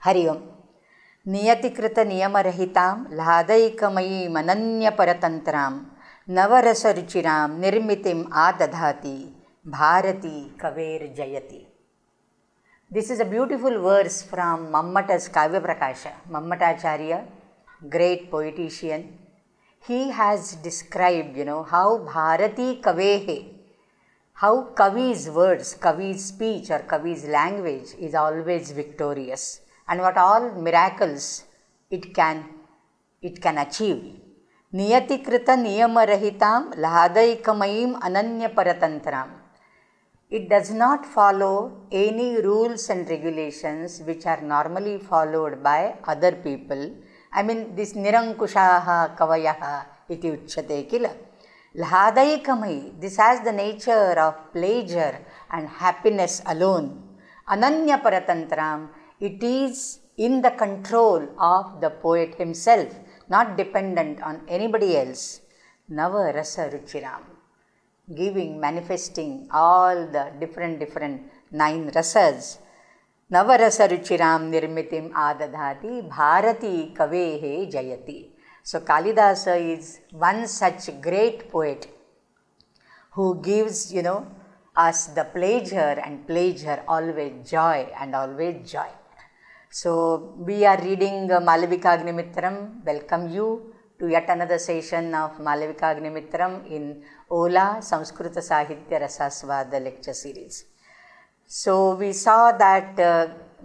Hari Om. नियतिकृतनियमरहितां लादैकमयीम् अनन्यपरतन्त्रां नवरसरुचिरां निर्मितिम् आदधाति Bharti कवेर्जयति. This is a beautiful verse from Mammata's Kavya Prakasha. Mammatacharya, great poetician, he has described, how Bharati Kavehe, how Kavi's words, Kavi's speech or Kavi's language is always victorious, and what all miracles it can achieve. Niyatikrita niyamarahitam lahadaikamayim ananya paratantram. It does not follow any rules and regulations which are normally followed by other people. I mean, this nirankushaha kavayaha iti uchyate kila. Lahadaikamai, this has the nature of pleasure and happiness alone. Ananya paratantram, it is in the control of the poet himself, not dependent on anybody else. Nava rasa ruchiram, giving, manifesting all the different 9 rasas. Nava rasa ruchiram nirmitim adadhati bharati kavehe jayati. So Kalidasa is one such great poet who gives, us the pleasure, and pleasure always joy and always joy. So we are reading Malavikagnimitram. Welcome you to yet another session of Malavikagnimitram in Ola Sanskrit Sahitya-rasa the lecture series. So we saw that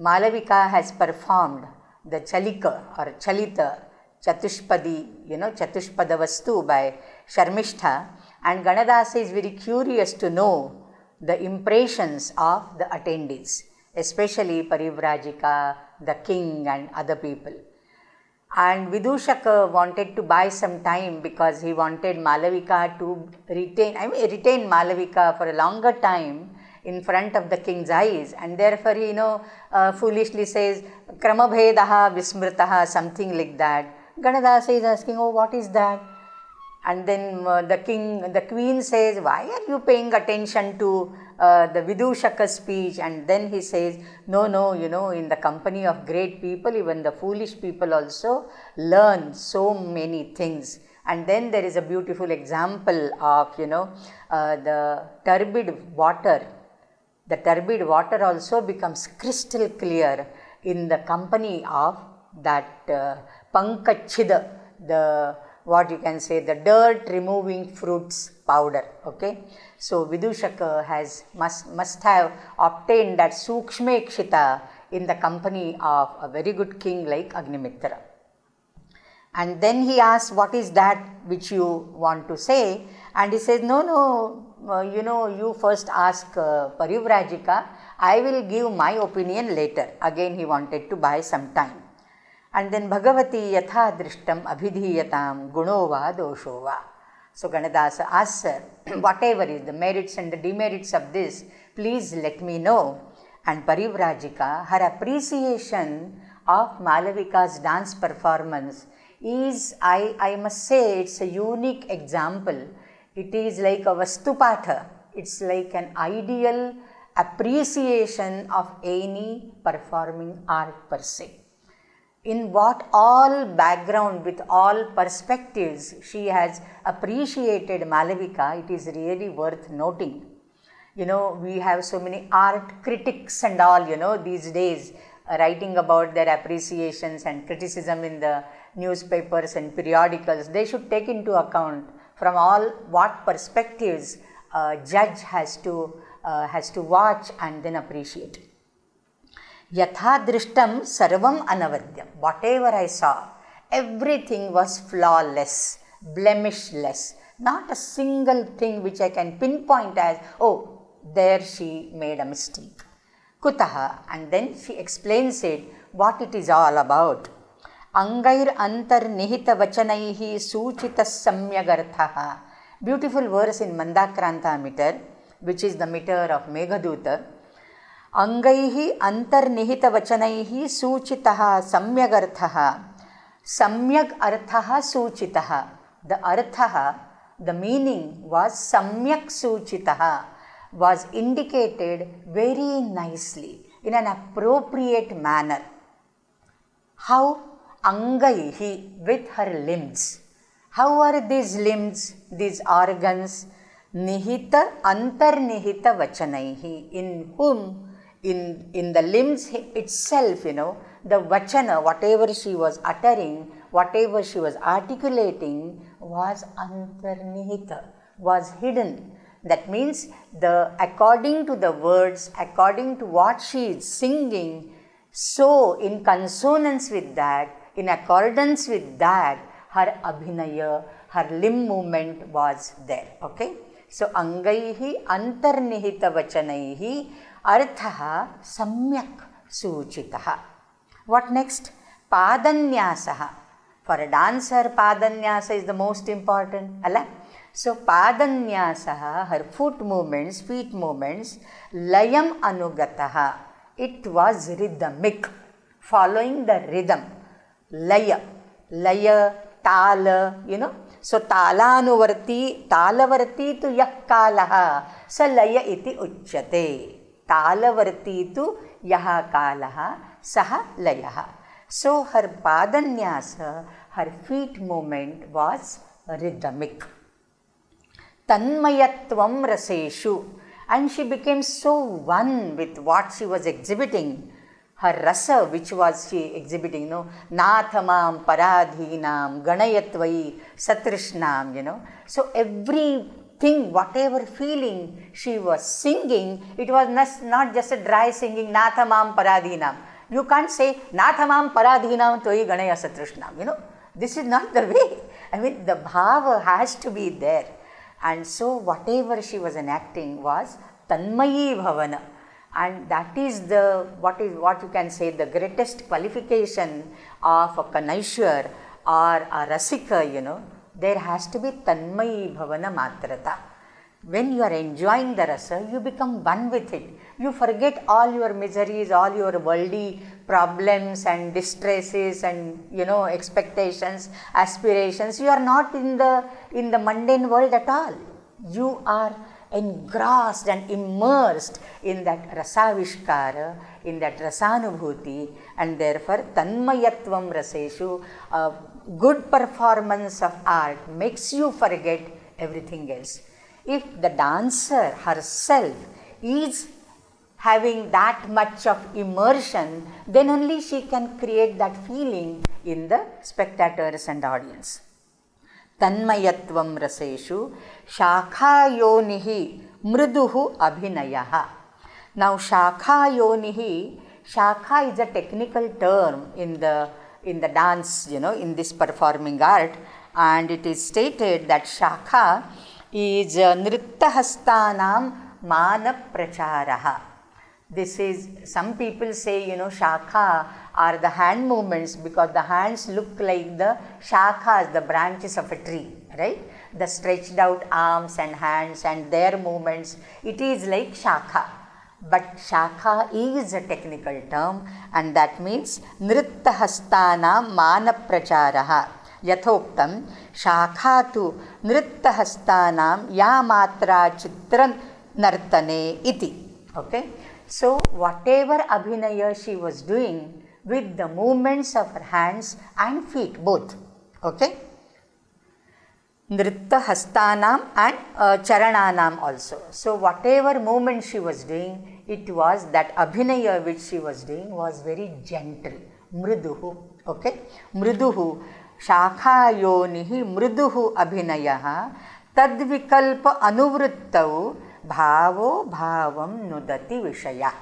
Malavika has performed the Chalika or Chalita Chatushpadi, Chatushpada Vastu by Sharmishtha, and Ganadasa is very curious to know the impressions of the attendees, especially Parivrajika, the king and other people. And Vidusha wanted to buy some time because he wanted Malavika to retain Malavika for a longer time in front of the king's eyes, and therefore he foolishly says Kramabhedaha Vismritaha, something like that. Ganadasa is asking, oh, what is that? And then the queen says, why are you paying attention to the Vidushaka's speech? And then he says, no, in the company of great people, even the foolish people also learn so many things. And then there is a beautiful example of, the turbid water. The turbid water also becomes crystal clear in the company of that pankachida, the dirt removing fruits powder. Okay, so Vidushaka must have obtained that sukshmekshita in the company of a very good king like Agnimitra. And then he asks, what is that which you want to say? And he says, no, you first ask Parivrajika, I will give my opinion later. Again he wanted to buy some time. And then Bhagavati yatha drishtam abhidhiyatam gunova doshova. So Ganadasa asks her, whatever is the merits and the demerits of this, please let me know. And Parivrajika, her appreciation of Malavika's dance performance is, I must say, it's a unique example. It is like a Vastupatha. It's like an ideal appreciation of any performing art per se. In what all background, with all perspectives, she has appreciated Malavika, it is really worth noting. We have so many art critics and all, these days, writing about their appreciations and criticism in the newspapers and periodicals. They should take into account from all what perspectives a judge has to watch and then appreciate. Yatha drishtam sarvam anavadyam. Whatever I saw, everything was flawless, blemishless. Not a single thing which I can pinpoint as, oh, there she made a mistake. Kutaha, and then she explains it, what it is all about. Angair antar nihita vachanaihi suchita samyagarthaha. Beautiful verse in Mandakranta meter, which is the meter of Meghaduta. Angaihi antarnihita vachanaihi suchitaha samyagarthaha. Samyag arthaha suchitaha. The arthaha, the meaning was samyak suchitaha, was indicated very nicely in an appropriate manner. how angaihi, with her limbs. How are these limbs, these organs? Nihita antarnihita vachanaihi, in whom, in the limbs itself, the vachana, whatever she was uttering, whatever she was articulating was antarnihita, was hidden. That means according to the words, according to what she is singing, so in consonance with that, in accordance with that, her abhinaya, her limb movement was there. Okay? So, angaihi antarnihita vachanaihi arthaha samyak suchitaha. What next? Padanyasaha. For a dancer, padanyasa is the most important. Allah? So, padanyasaha, her foot movements, layam anugataha. It was rhythmic, following the rhythm. Laya, tala, So, talavarti tu yah kalaha, sa laya iti uchyate. Talavarti tu yaha kalaha, saha layaha. So, her padanyasa, her feet movement was rhythmic. Tanmayatvam raseshu, and she became so one with what she was exhibiting. Her rasa, which was she exhibiting, nathamam paradhinam ganayatvai satrishnam, So everything, whatever feeling she was singing, it was not just a dry singing, nathamam paradhinam. You can't say nathamam paradhinam tvai ganaya satrishnam, This is not the way. I mean, the bhava has to be there. And so whatever she was enacting was tanmayi bhavana. And that is what you can say the greatest qualification of a Kanaishwar or a Rasika, there has to be tanmayi bhavana matrata. When you are enjoying the rasa, you become one with it. You forget all your miseries, all your worldly problems and distresses and expectations, aspirations. You are not in the mundane world at all. You are engrossed and immersed in that rasavishkara, in that rasanubhuti, and therefore tanmayatvam raseshu, a good performance of art makes you forget everything else. If the dancer herself is having that much of immersion, then only she can create that feeling in the spectators and audience. Tanmayatvam raseshu shakhayonihi mruduhu abhinayaha. Now shakhayonihi, shakha is a technical term in the dance, in this performing art, and it is stated that shakha is nrittahastanam mana pracharaha. This is, some people say, shakha are the hand movements because the hands look like the shakhas, the branches of a tree, right? The stretched out arms and hands and their movements, it is like shakha. But shakha is a technical term, and that means nrittahastanam mana pracharaha. Yathoktam shakha tu nrittahastanam ya matra chitran nartane iti. Okay? So, whatever abhinaya she was doing with the movements of her hands and feet, both. Okay? Nritta hastanam and charananam also. So, whatever movement she was doing, it was that abhinaya which she was doing was very gentle. Mriduhu. Okay? Mriduhu. Shakhayonihi mriduhu abhinayaha tadvikalpa anuvrittau bhavo bhavam nudati vishayat.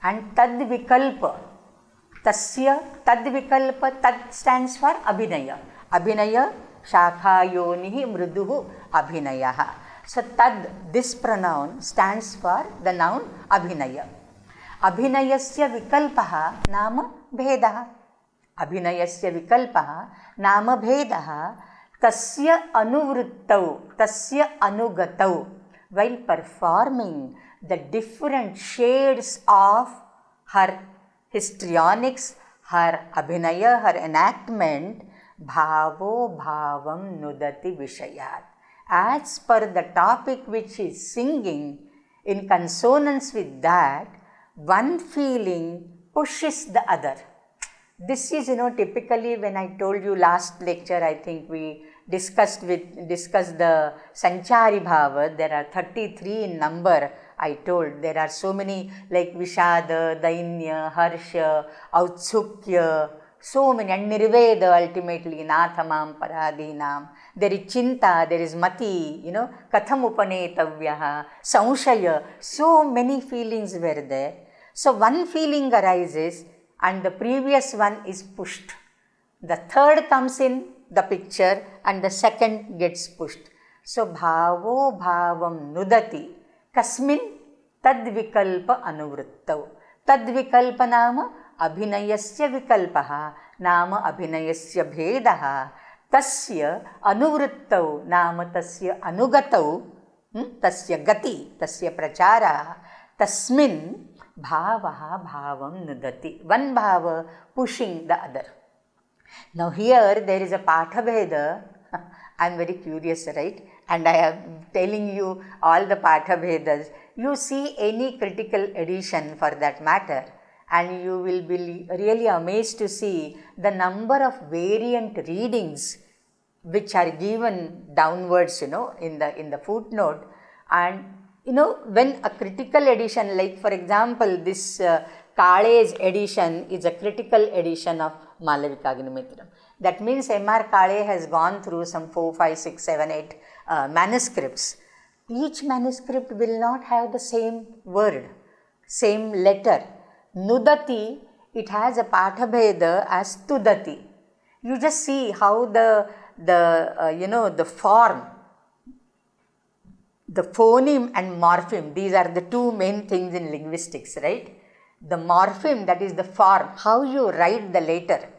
And tadvikalpa, tad stands for abhinaya. Abhinaya, shakhayonihi mriduhu abhinayaha. So tad, this pronoun stands for the noun abhinaya. Abhinayasya vikalpaha nama bhedaha. Abhinayasya vikalpaha nama bhedaha tasya anuvrittau, tasya anugatau. While performing the different shades of her histrionics, her abhinaya, her enactment, bhavo bhavam nudati vishayat. As per the topic which she is singing, in consonance with that, one feeling pushes the other. This is, typically when I told you last lecture, I think we discussed the Sanchari Bhava. There are 33 in number. I told there are so many like Vishada, Dainya, Harsha, Autsukya, so many, and Nirveda ultimately, Nathamam, Paradinam. There is Chinta, there is Mati, Katham Upanetavyaha, Samshaya, so many feelings were there. So one feeling arises and the previous one is pushed. The third comes in the picture and the second gets pushed. So bhavo bhavam nudati kasmin tadvikalpa anuvrittau. Tadvikalpa nama abhinayasya vikalpaha nama abhinayasya bhedaha tasya anuvrittau nama tasya anugatau tasya gati tasya prachara tasmin bhavaha bhavam nudati. One bhava pushing the other. Now here there is a pathabheda. I am very curious, right? And I am telling you all the pathabhedas. You see any critical edition for that matter, and you will be really amazed to see the number of variant readings which are given downwards, in the footnote. And when a critical edition, like for example, this Kale's edition is a critical edition of Malavikagnimitram. That means M.R. Kale has gone through some 4, 5, 6, 7, 8 manuscripts. Each manuscript will not have the same word, same letter. Nudati, it has a pathabheda as tudati. You just see how the form, the phoneme and morpheme, these are the two main things in linguistics, right? The morpheme, that is the form, how you write the letter.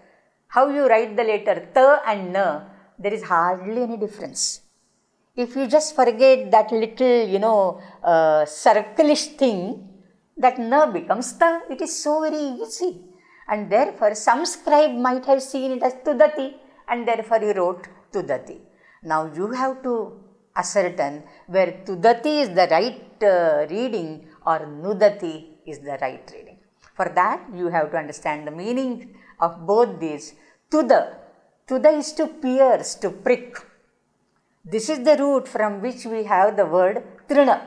How you write the letter ta and na, there is hardly any difference. If you just forget that little, circleish thing, that na becomes ta. It is so very easy. And therefore, some scribe might have seen it as tudati, and therefore he wrote tudati. Now you have to ascertain where tudati is the right reading or nudati is the right reading. For that, you have to understand the meaning of both these. Tuda is to pierce, to prick. This is the root from which we have the word trina.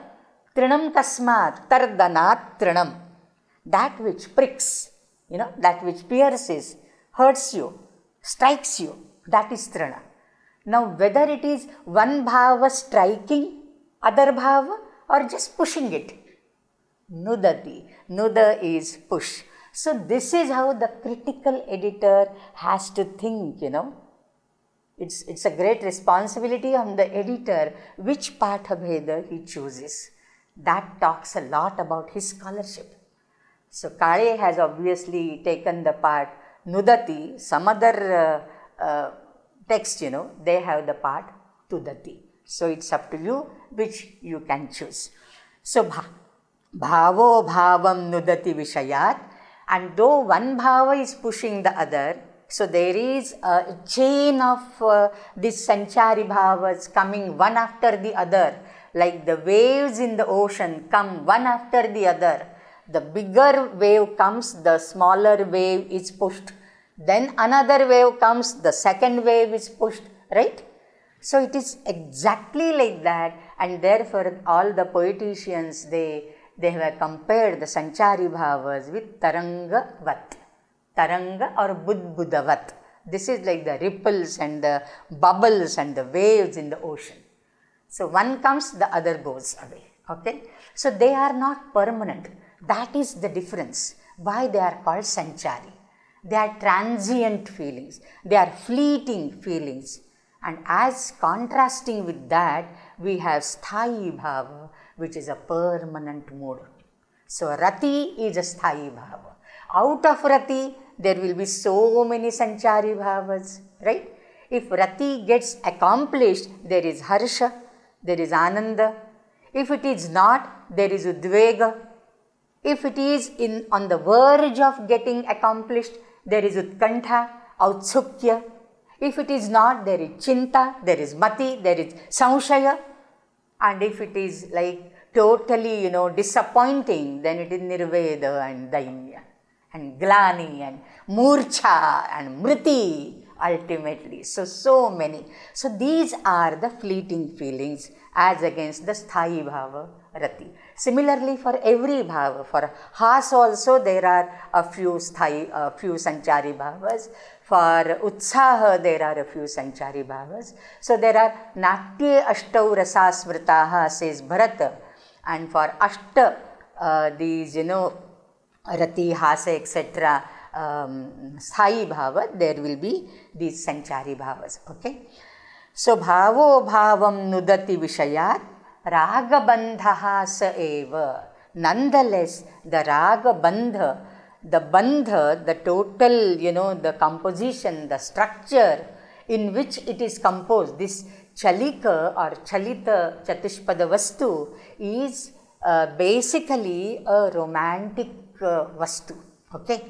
Trinam kasmat, tardanat trinam. That which pricks, that which pierces, hurts you, strikes you, that is trina. Now whether it is one bhava striking other bhava or just pushing it, nudati. Nuda is push. So this is how the critical editor has to think, It's a great responsibility on the editor which pathabheda he chooses. That talks a lot about his scholarship. So Kale has obviously taken the part nudati. Some other text, they have the part tudati. So it's up to you which you can choose. So bhavo bhavam nudati vishayat. And though one bhava is pushing the other, so there is a chain of these Sanchari bhavas coming one after the other, like the waves in the ocean come one after the other. The bigger wave comes, the smaller wave is pushed. Then another wave comes, the second wave is pushed, right? So it is exactly like that, and therefore all the poeticians, they have compared the Sanchari bhavas with Tarangavat. Taranga or Budbudavat. This is like the ripples and the bubbles and the waves in the ocean. So one comes, the other goes away. Okay? So they are not permanent. That is the difference. Why they are called Sanchari. They are transient feelings. They are fleeting feelings. And as contrasting with that, we have Sthayi Bhava, which is a permanent mood. So Rati is a Sthayi Bhava. Out of Rati, there will be so many Sanchari Bhavas, right? If Rati gets accomplished, there is Harsha, there is Ananda. If it is not, there is Udvega. If it is on the verge of getting accomplished, there is Utkantha, Autsukya. If it is not, there is Chinta, there is Mati, there is Samshaya. And if it is like totally, disappointing, then it is Nirveda and Dainya. and glani and murcha and mriti ultimately. So many. So these are the fleeting feelings as against the sthayi bhava, rati. Similarly for every bhava, for has also there are a few sanchari bhavas. For utsaha there are a few sanchari bhavas. So there are natye ashtau rasa smritaha, says Bharata. And for ashta, these rati, hasa, etc., sthayi bhava, there will be these sanchari bhavas. Okay. So bhavo bhavam nudati vishayat ragabandha sa eva. Nonetheless, the ragabandha, the total, the composition, the structure in which it is composed, this chalika or chalita chatushpada vastu is basically a romantic vastu. Okay.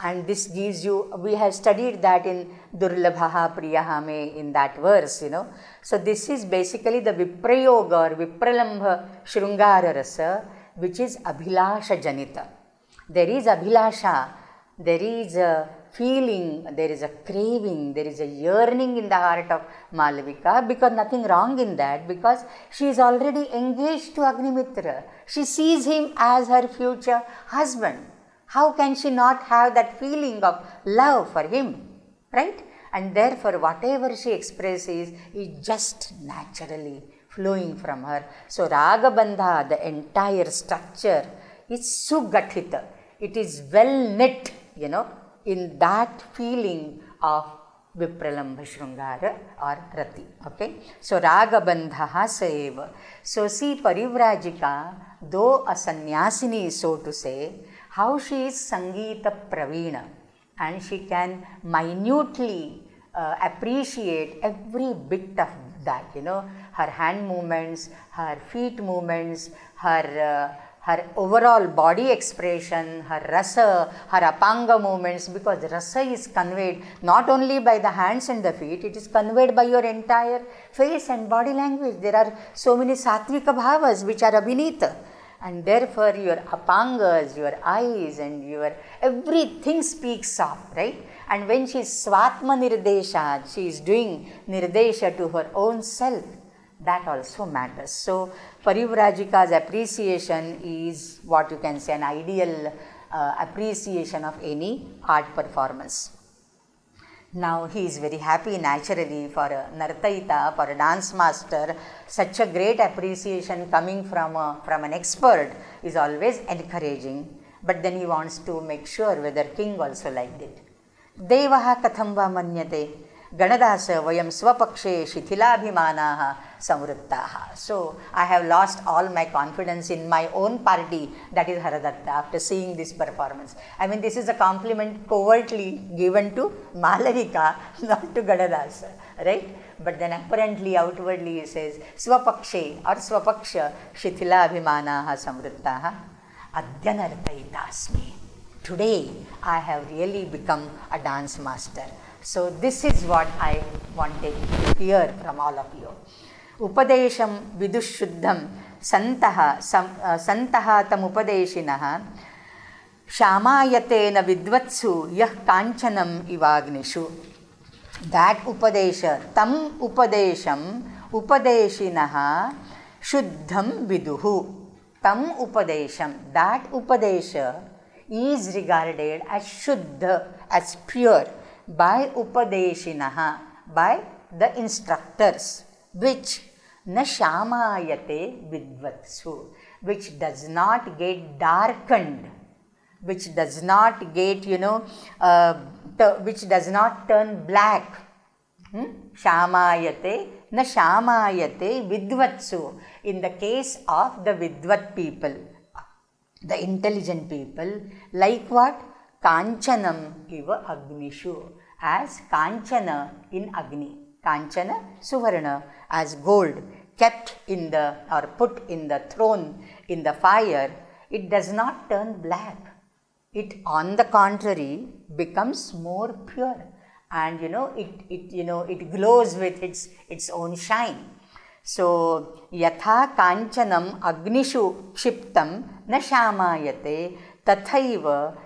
And this gives you, we have studied that in Durlabhaha Priyaha Me, in that verse, So this is basically the Viprayoga or Vipralambha Shrungara Rasa, which is Abhilasha Janita. There is Abhilasha, there is a feeling, there is a craving, there is a yearning in the heart of Malavika, because nothing wrong in that, because she is already engaged to Agnimitra. She sees him as her future husband. How can she not have that feeling of love for him, right? And therefore, whatever she expresses is just naturally flowing from her. So, Ragabandha, the entire structure, is sugathita. It is well knit, in that feeling of Vipralambha Shrungara or Rati. Okay. So, Ragabandha saeva. So, see, Parivrajika, though a sannyasini, so to say, how she is Sangeeta Praveena, and she can minutely appreciate every bit of that, her hand movements, her feet movements, her overall body expression, her rasa, her apanga movements, because rasa is conveyed not only by the hands and the feet, it is conveyed by your entire face and body language. There are so many sattvika bhavas which are abhinita. And therefore, your apangas, your eyes, and your everything speaks of, right? And when she is Swatma Nirdesha, she is doing Nirdesha to her own self, that also matters. So, Parivrajika's appreciation is what you can say an ideal appreciation of any art performance. Now, he is very happy naturally for a Nartaita, for a dance master. Such a great appreciation coming from an expert is always encouraging. But then he wants to make sure whether king also liked it. Devaha katham va manyate Ganadasa vayam swapakshe shithilabhimanaha samvrittaha. So, I have lost all my confidence in my own party, that is Haradatta, after seeing this performance. I mean, this is a compliment covertly given to Malavika, not to Ganadasa, right? But then apparently, outwardly, he says, swapakshe or swapaksha shithilabhimanaha samvrittaha adyanartaitasmi. Today, I have really become a dance master. So, this is what I wanted to hear from all of you. Upadesham vidushuddham santaha tam upadeshinaha shamayatena vidvatsu yah kanchanam ivagnishu. That upadesha, tam upadesham upadeshinaha shuddham viduhu. Tam upadesham, that upadesha is regarded as shuddha, as pure, by upadeshinaha, by the instructors, which na shamayate vidvatsu, which does not get darkened, which does not get, which does not turn black. Shamayate, na shamayate vidvatsu. In the case of the vidvat people, the intelligent people, like what? Kanchanam iva agnishu, as Kanchana in Agni. Kanchana, Suvarna, as gold kept in the, or put in the throne in the fire, it does not turn black. It, on the contrary, becomes more pure, and it glows with its own shine. So, yatha kanchanam agnishu kshiptam na shamayate तथैव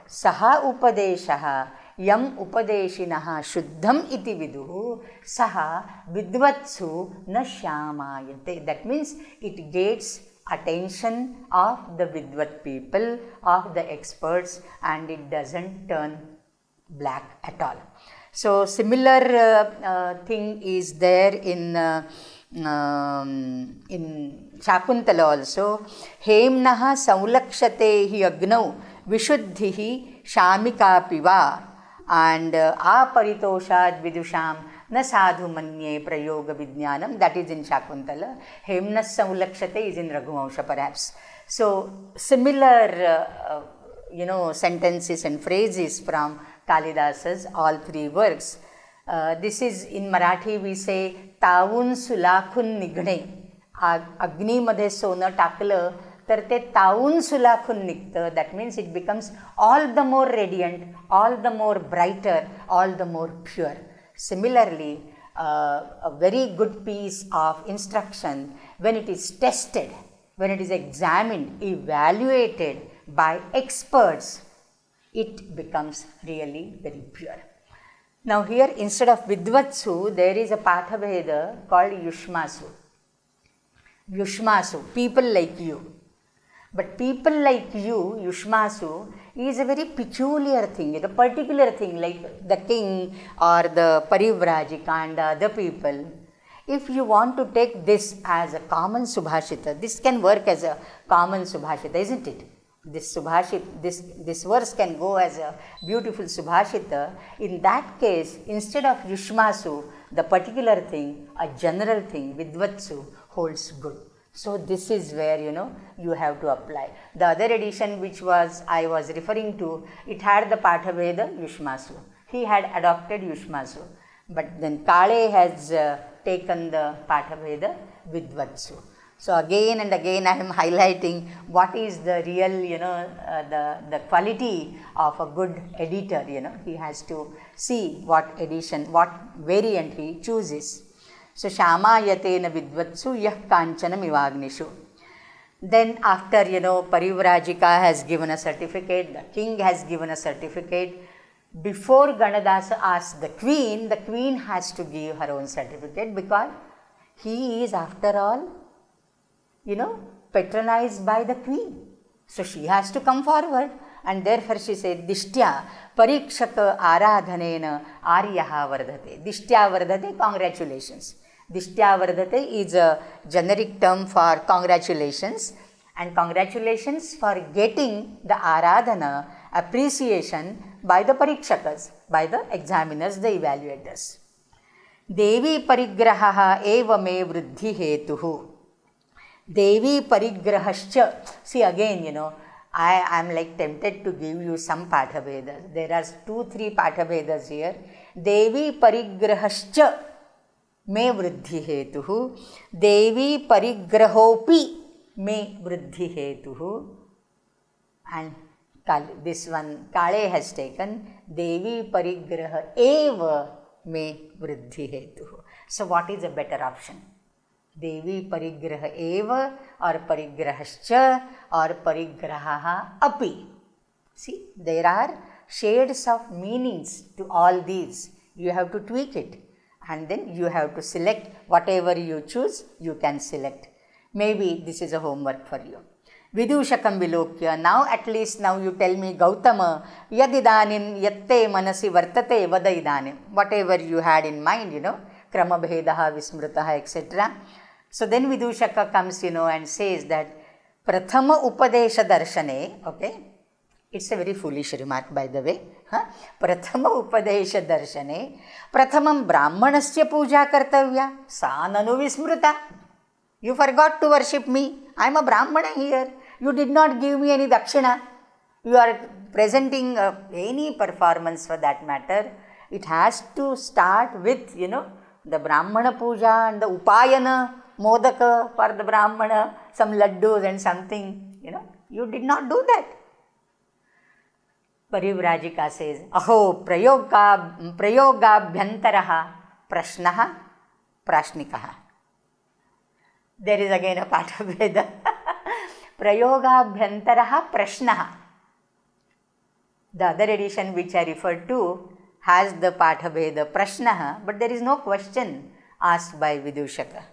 सः उपदेशः यम उपदेशिनः शुद्धम इति विदुः सः विद्वत्सु न श्यामायते. That means it gets attention of the vidvat people, of the experts, and it doesn't turn black at all. So similar thing is there in Shakuntala also. Hemnaha saulakshate hi agnau vishuddhihi shamika piva and aparitoshad vidusham na sadhu manye prayoga vijnanam. That is in Shakuntala. Hemnas saulakshate is in Raghuvamsha perhaps. So similar sentences and phrases from Kalidasa's all three works. This is in Marathi we say तावून सुलाखून निघणे. अग्नीमध्ये सोनं टाकलं तर ते तावून सुलाखून निघतं. That means it becomes all the more radiant, all the more brighter, all the more pure. Similarly a very good piece of instruction, when it is tested, when it is examined, evaluated by experts, it becomes really very pure. Now here instead of Vidvatsu, there is a Pathabheda called Yushmasu. Yushmasu, people like you. But people like you, Yushmasu, is a very peculiar thing, a particular thing, like the king or the Parivrajika and the other people. If you want to take this as a common Subhashita, this can work as a common Subhashita, isn't it? This Subhashita, this verse can go as a beautiful Subhashita. In that case, instead of Yushmasu, the particular thing, a general thing, Vidvatsu, holds good. So this is where you have to apply. The other edition which I was referring to, it had the Pathabheda Yushmasu. He had adopted Yushmasu. But then Kale has taken the Pathabheda Vidvatsu. So again and again I am highlighting what is the real, the quality of a good editor. He has to see what edition, what variant he chooses. So Shamayatena Vidvatsu Yah Kanchanam Ivagnishu. Then after, Parivrajika has given a certificate, the king has given a certificate. Before Ganadasa asks the queen has to give her own certificate, because he is after all, patronized by the queen. So she has to come forward, and therefore she said, Dishtya Parikshaka Aradhanena Aryaha Vardhate. Dishtya Vardhate, congratulations. Dishtya Vardhate is a generic term for congratulations, and congratulations for getting the Aradhana, appreciation by the Parikshakas, by the examiners, the evaluators. Devi Parigraha eva me vruddhi hetuhu. Devi Parigrahascha. See again, I am like tempted to give you some Pathabhedas. There are 2-3 Pathabhedas here. Devi Parigrahascha me vruddhi hetuhu. Devi Parigrahopi me vruddhi hetuhu. And this one Kale has taken Devi Parigraha eva me vruddhi hetuhu. So what is a better option? Devi Parigraha eva or Parigrahascha or Parigrahaha api. See, there are shades of meanings to all these. You have to tweak it, and then you have to select whatever you choose, you can select. Maybe this is a homework for you. Vidushakam vilokya. Now at least now you tell me, Gautama, yadidanim yatte manasi vartate vadaidanim. Whatever you had in mind, kramabhedaha vismrutaha, etc. So then Vidushaka comes, and says that Prathama Upadesha Darshane, okay, it's a very foolish remark by the way. Prathama Upadesha Darshane, Prathamam Brahmanasya Puja Kartavya, Sa Nanu Vismruta. You forgot to worship me. I am a Brahmana here. You did not give me any dakshina. You are presenting any performance for that matter. It has to start with, the Brahmana Puja and the Upayana, Modaka for the Brahmana, some laddus and something, you did not do that. Parivrajika says, Aho prayogabhyantaraha prashnaha prashnikaha. There is again a Pathabheda. Prayogabhyantaraha prashnaha. The other edition which I referred to has the Pathabheda Prashnaha, but there is no question asked by Vidushaka.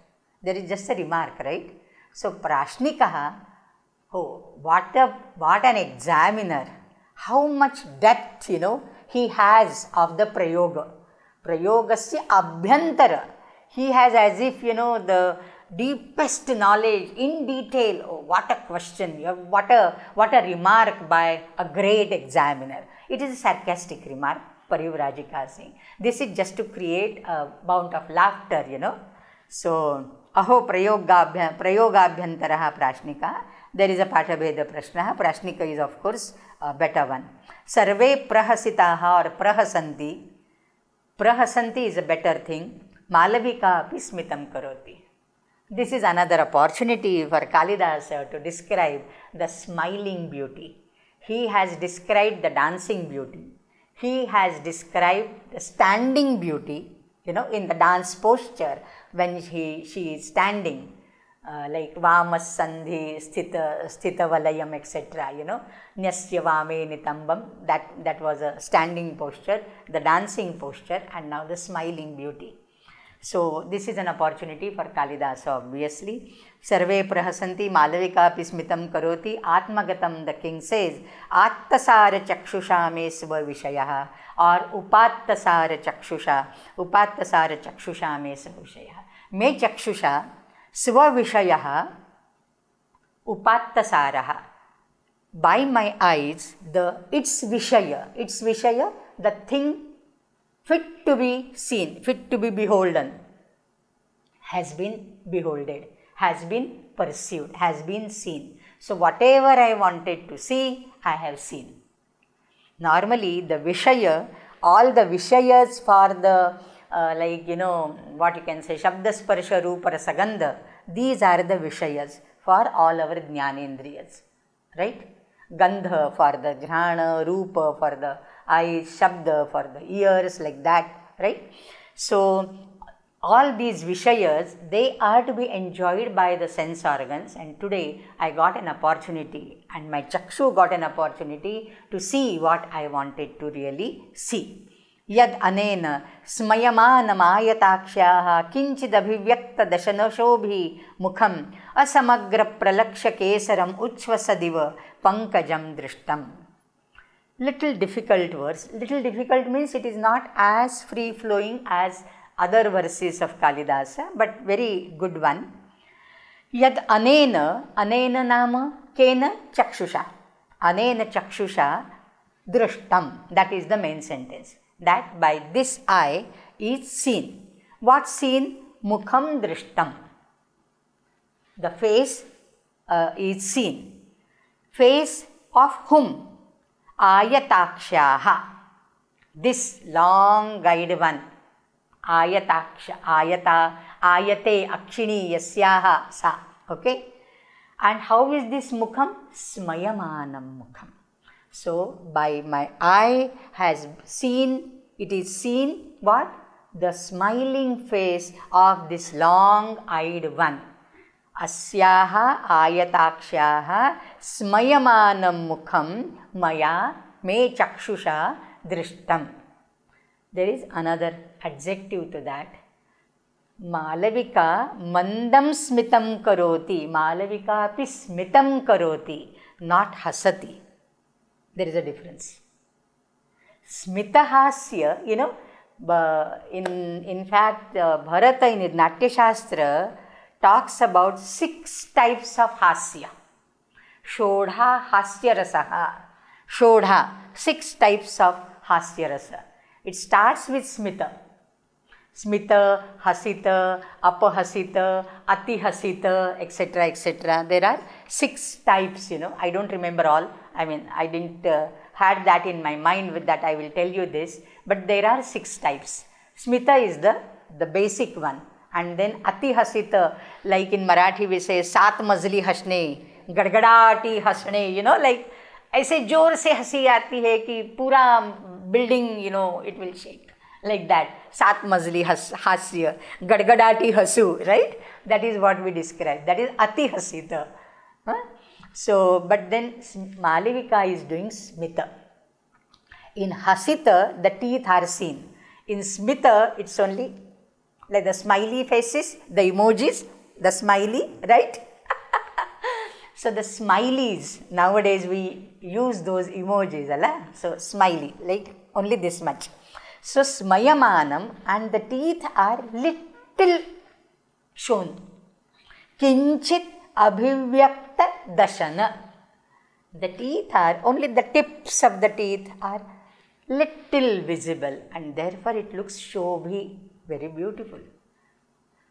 There is just a remark, right? So Prashnikaha, oh, what an examiner, how much depth, he has of the Prayoga. Prayogasya Abhyantara. He has as if, the deepest knowledge in detail. Oh, what a question, what a remark by a great examiner. It is a sarcastic remark, Parivrajika saying. This is just to create a bout of laughter, So, aho prayogabhyantaraha prashnika. There is a Pathabheda Prashnaha. Prashnika is of course a better one. Sarve prahasitaha or prahasanti. Prahasanti is a better thing. Malavika api smitam karoti. This is another opportunity for Kalidasa to describe the smiling beauty. He has described the dancing beauty. He has described the standing beauty, in the dance posture when she is standing, like Vamas Sandhi, Sthita Valayam, etc. Nyasya Vame Nitambam, that was a standing posture, the dancing posture, and now the smiling beauty. So, this is an opportunity for Kalidasa, obviously. Sarve prahasanti malavika pismitam karoti atmagatam, the king says, attasara chakshusha me sva vishayaha, or upattasara chakshusha me sva vishayaha. Me chakshusha sva vishayaha upattasaraha. By my eyes, its vishaya, the thing fit to be seen, fit to be beholden, has been beholded, has been perceived, has been seen. So, whatever I wanted to see, I have seen. Normally, the Vishaya, all the Vishayas for the, what you can say, Shabda Sparsha Rupa Rasagandha, these are the Vishayas for all our Jnanendriyas, right? Gandha for the Jnana, Rupa for the eyes, Shabda for the ears, like that, right? So, all these Vishayas, they are to be enjoyed by the sense organs, and today I got an opportunity, and my Chakshu got an opportunity to see what I wanted to really see. Yad anena smayamanam ayatakshaha kinchid abhivyakta dashanashobhi mukham asamagra pralaksha kesaram uchvasadiva pankajam drishtam. Little difficult verse. Little difficult means it is not as free flowing as other verses of Kalidasa, but very good one. Yad anena nama kena chakshusha. Anena chakshusha drishtam. That is the main sentence. That by this eye is seen. What seen? Mukham drishtam. The face is seen. Face of whom? Ayatakshaha. This long guide one. Ayataksha, ayate akshini yasyaha sa. Okay? And how is this mukham? Smayamanam mukham. So, by my eye has seen, it is seen what? The smiling face of this long-eyed one. Asyaha ayatakshaha smayamanam mukham maya me chakshusha drishtam. There is another adjective to that. Malavika mandam smitam karoti. Malavika api smitam karoti, not hasati. There is a difference. Smitahasya, in fact, Bharata in Natya Shastra talks about 6 types of hasya. Shodha hasya-rasaha. Shodha, 6 types of hasya-rasa. It starts with smita. Smita, hasita, apahasita, atihasita, etc., etc. There are 6 types, I don't remember all. I didn't had that in my mind with that I will tell you this. But there are 6 types. Smita is the basic one. And then atihasita, like in Marathi we say, saat mazli hasne, gadgadati hasne, like ऐसे जोर से हंसी आती है कि पूरा building, it will shake. Like that. Sat mazli hasya, gadgadati hasu, right? That is what we describe. That is ati hasita. So, but then Malavika is doing smita. In Hasita, the teeth are seen. In Smita, it's only like the smiley faces, the emojis, the smiley, right? So the smileys, nowadays we use those emojis, ala? So smiley, like only this much. So smayamanam, and the teeth are little shown. Kinchit abhivyakta dashana. The teeth are, only the tips of the teeth are little visible, and therefore it looks shobhi, very beautiful.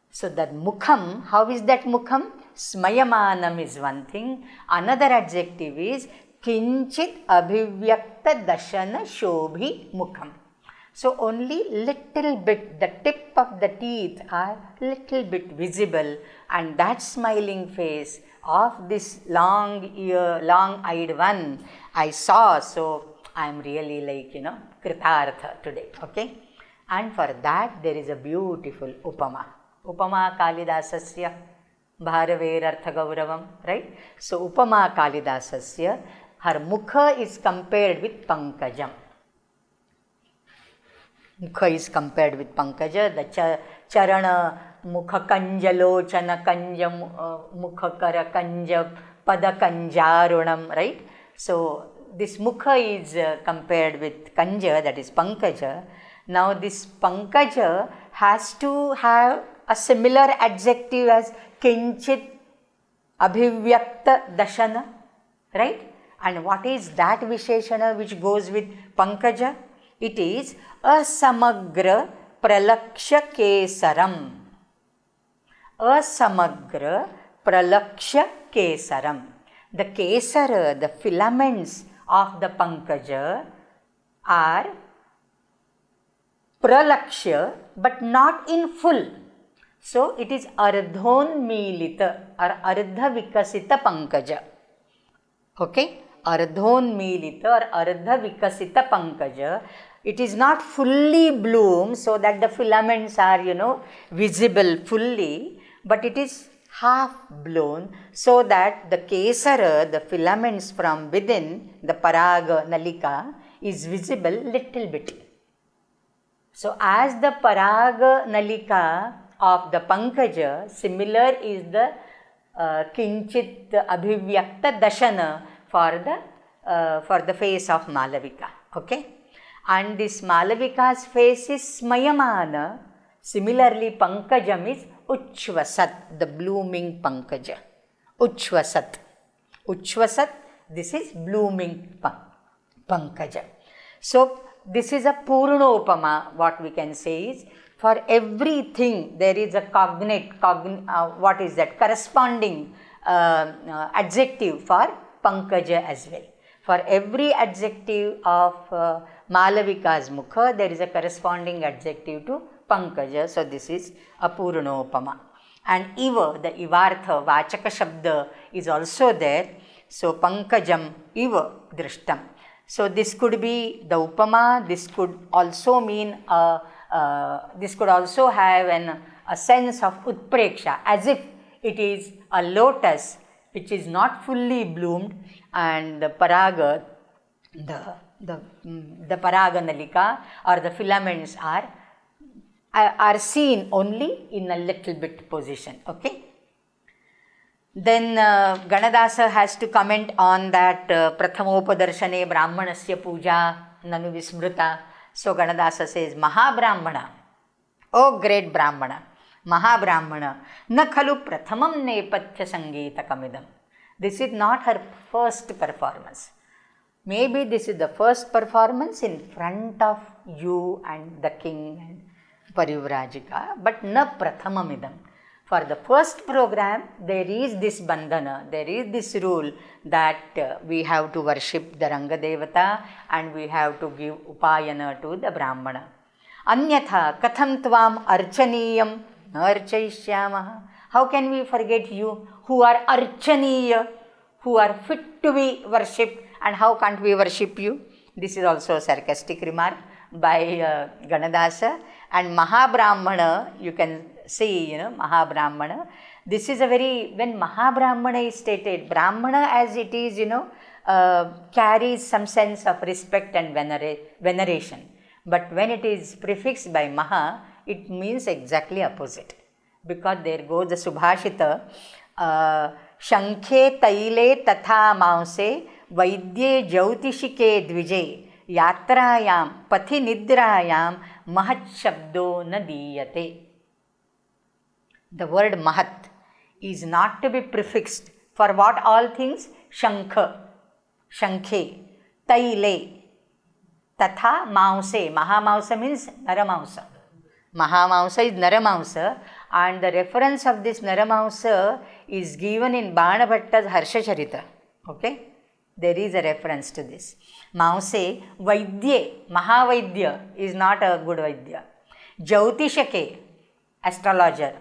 So that mukham, how is that mukham? Smayamanam is one thing. Another adjective is kinchit abhivyakta dashana shobhi mukham. So only little bit, the tip of the teeth are little bit visible, and that smiling face of this long-eyed one I saw. So I am really like, kritartha today, okay? And for that there is a beautiful upama. Upama Kalidasasya Bharaverartha Gauravam, right? So Upama Kalidasasya, her mukha is compared with Pankajam. Mukha is compared with Pankaja, the Charana Mukha Kanjalochana Kanjam Mukha Kara Kanjab Pada Kanjarunam, right? So this Mukha is compared with Kanja, that is Pankaja. Now this Pankaja has to have a similar adjective as Kinchit Abhivyakta Dashana, right? And what is that Visheshana which goes with Pankaja? It is Asamagra Pralaksha Kesaram. Asamagra Pralaksha Kesaram. The Kesara, the filaments of the Pankaja are Pralaksha, but not in full. So it is Ardhonmilita or Ardha Vikasita Pankaja. Okay? Ardhonmilita or Ardha Vikasita Pankaja. It is not fully bloomed so that the filaments are, visible fully, but it is half blown so that the Kesara, the filaments from within, the Paraga Nalika, is visible little bit. So as the Paraga Nalika of the Pankaja, similar is the Kinchit Abhivyakta Dashana for the face of Malavika. Okay? And this Malavika's face is Smayamana. Similarly, Pankajam is Uchvasat, the blooming Pankaja. Uchvasat. Uchvasat, this is blooming Pankaja. So, this is a Purnopama, what we can say is, for everything there is a corresponding adjective for Pankaja as well. For every adjective of Malavika's Mukha, there is a corresponding adjective to Pankaja. So this is a Purnopama. And Iva, the Ivartha, Vachaka Shabda is also there. So Pankajam Iva Drishtam. So this could be the Upama, this could also mean, this could also have a sense of Utpreksha, as if it is a lotus which is not fully bloomed, and the Paraga, the Paraga Nalika or the filaments are seen only in a little bit position. Okay. Then Ganadasa has to comment on that Prathamopadarshane Brahmanasya Puja Nanu Vismruta. So Ganadasa says, Mahabrahmana, oh great Brahmana, Mahabrahmana, na khalu prathamam nepatya sangeeta kamidam. This is not her first performance. Maybe this is the first performance in front of you and the king and Parivrajika, but na prathamamidam. For the first program, there is this bandhana, there is this rule that we have to worship the Ranga Devata and we have to give upayana to the Brahmana. Anyatha katham tvam archaniyam archaishyamaha. How can we forget you who are archaniya, who are fit to be worshipped, and how can't we worship you? This is also a sarcastic remark by Ganadasa. And Mahabrahmana, you can see, Mahabrahmana. This is a very, when Mahabrahmana is stated, Brahmana as it is, carries some sense of respect and veneration. But when it is prefixed by Maha, it means exactly opposite. Because there goes the Subhashita, Shankhe Taile Tatha Maunse Vaidye Jyotishike Dvije Yatrayam Pathi Nidrayam Mahat Shabdo Nadiyate. The word Mahat is not to be prefixed for what all things? Shankha, Shankhe, Taile, Tatha Maunse. Mahamausa means Naramausa. Mahamausa is Naramausa, and the reference of this Naramausa is given in Banabhatta's Harsha Charita. Okay? There is a reference to this. Mause, Vaidye, Mahavaidya is not a good Vaidya. Jyotishake, astrologer.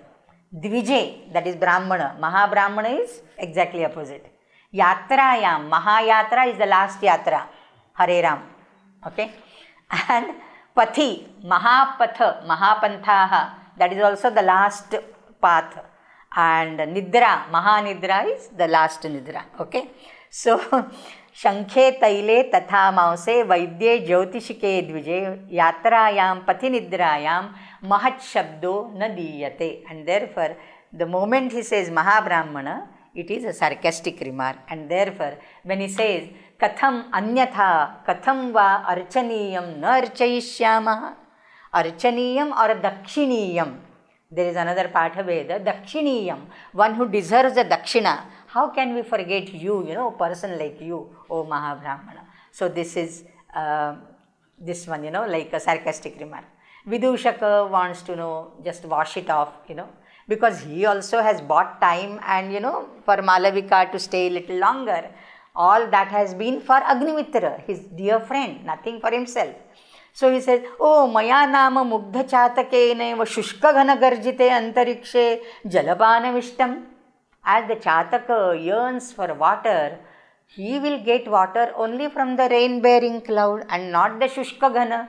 Dvije, that is Brahmana. Mahabrahmana is exactly opposite. Yatrayam, Mahayatra is the last Yatra. Hare Ram. Okay? And Pathi, Mahapatha, Mahapanthaha, that is also the last path. And Nidra, Mahanidra is the last Nidra. Okay? So, Shankhe Taile Tatha Mause Vaidye Jyotishike Dvije Yatrayam Pathi Nidrayam Mahat Shabdo Nadiyate. And therefore, the moment he says Mahabrahmana, it is a sarcastic remark. And therefore, when he says Katham Anyatha, Katham Va Archaniyam Na Archayishyamaha, Archaniyam or Dakshiniyam. There is another Pathaveda, Dakshiniyam, one who deserves the Dakshina. How can we forget you, a person like you, O Mahabrahmana? So this is this one, like a sarcastic remark. Vidushaka wants to just wash it off, because he also has bought time and, for Malavika to stay a little longer. All that has been for Agnimitra, his dear friend, nothing for himself. So he says, Oh, Maya Nama Mugdha Chatakene va Shushka Ghana Garjite Antarikshe Jalapana Vishtam. As the Chataka yearns for water, he will get water only from the rain-bearing cloud and not the Shushka Ghana.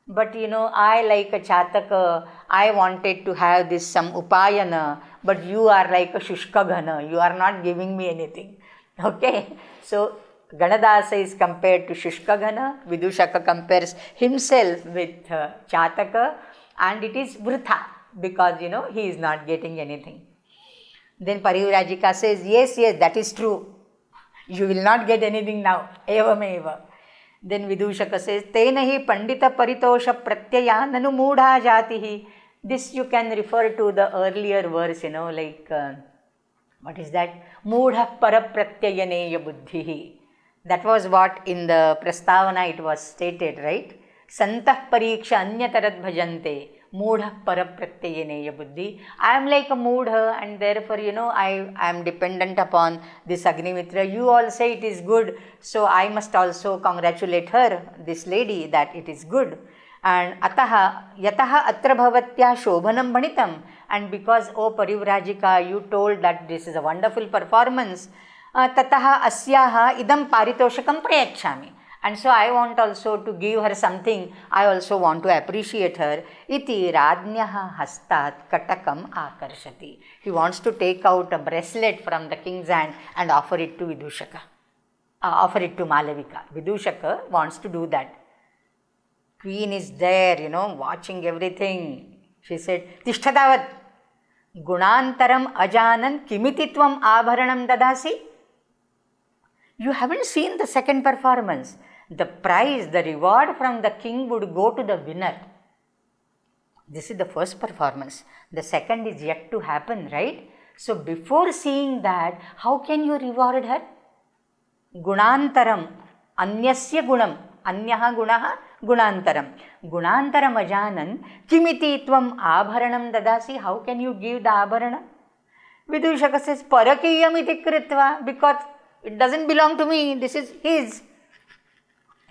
But I like a Chataka, I wanted to have this some Upayana, but you are like a Shushka Ghana, you are not giving me anything. Okay? So, Ganadasa is compared to Shushka Ghana, Vidushaka compares himself with Chataka, and it is Vrutha because, he is not getting anything. Then Parivrajika says, yes, that is true. You will not get anything now. Evam eva. Then Vidushaka says, Tena hi pandita paritosha pratyaya nanu moodha jatihi. This you can refer to the earlier verse, like, what is that? Moodha parapratyayaneya buddhihi. That was what in the Prastavana it was stated, right? Santah pariksha anyatarad bhajante. Moodha parapratyayaneya buddhi. I am like a moodha and therefore, I am dependent upon this Agnimitra. You all say it is good, so I must also congratulate her, this lady, that it is good. And ataha yataha atra bhavatya shobhanam bhanitam. And because, O Parivrajika, you told that this is a wonderful performance, tataha asyaha idam paritoshakam prayachami. And so I want also to give her something. I also want to appreciate her. Iti radnyaha hastat katakam akarshati. He wants to take out a bracelet from the king's hand and offer it to Vidushaka. Offer it to Malavika. Vidushaka wants to do that. Queen is there, watching everything. She said, Tishtadavat gunantaram ajanan kimititvam abharanam dadasi. You haven't seen the second performance. The prize, the reward from the king would go to the winner. This is the first performance. The second is yet to happen, right? So before seeing that, how can you reward her? Gunantaram, anyasya gunam, anyaha gunaha, gunantaram. Gunantaram ajanan, kimiti tvam abharanam dadasi. How can you give the abharana? Vidushaka says, parakiyam iti kritva, because it doesn't belong to me, this is his.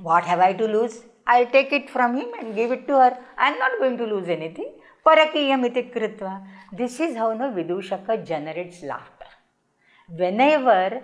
What have I to lose? I'll take it from him and give it to her. I am not going to lose anything. Parakiyam iti kritva. This is how Vidushaka generates laughter. Whenever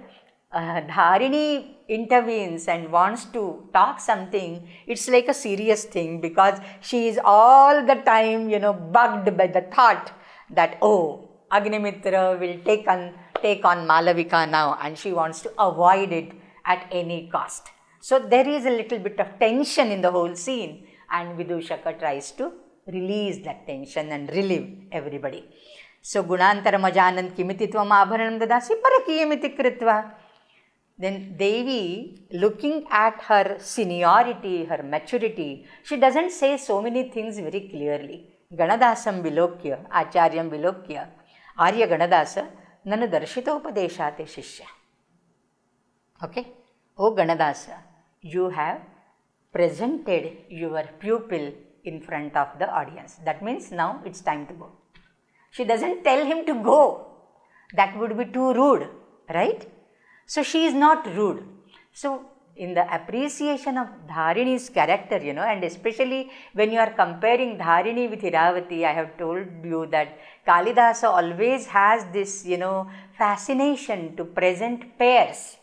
Dharini intervenes and wants to talk something, it's like a serious thing because she is all the time, bugged by the thought that, Agnimitra will take on Malavika now, and she wants to avoid it at any cost. So there is a little bit of tension in the whole scene, and Vidushaka tries to release that tension and relieve everybody. So Gunantaram ajanant kimiti tvam abharanam dadasi parakiyamiti kritva. Then Devi, looking at her seniority, her maturity, she doesn't say so many things very clearly. Ganadasam vilokya, Acharyam vilokya, Arya Ganadasa, Nanu darshitopadeshate shishya. Okay? O Ganadasa, you have presented your pupil in front of the audience. That means now it's time to go. She doesn't tell him to go. That would be too rude, right? So she is not rude. So in the appreciation of Dharini's character, and especially when you are comparing Dharini with Iravati, I have told you that Kalidasa always has this, fascination to present pairs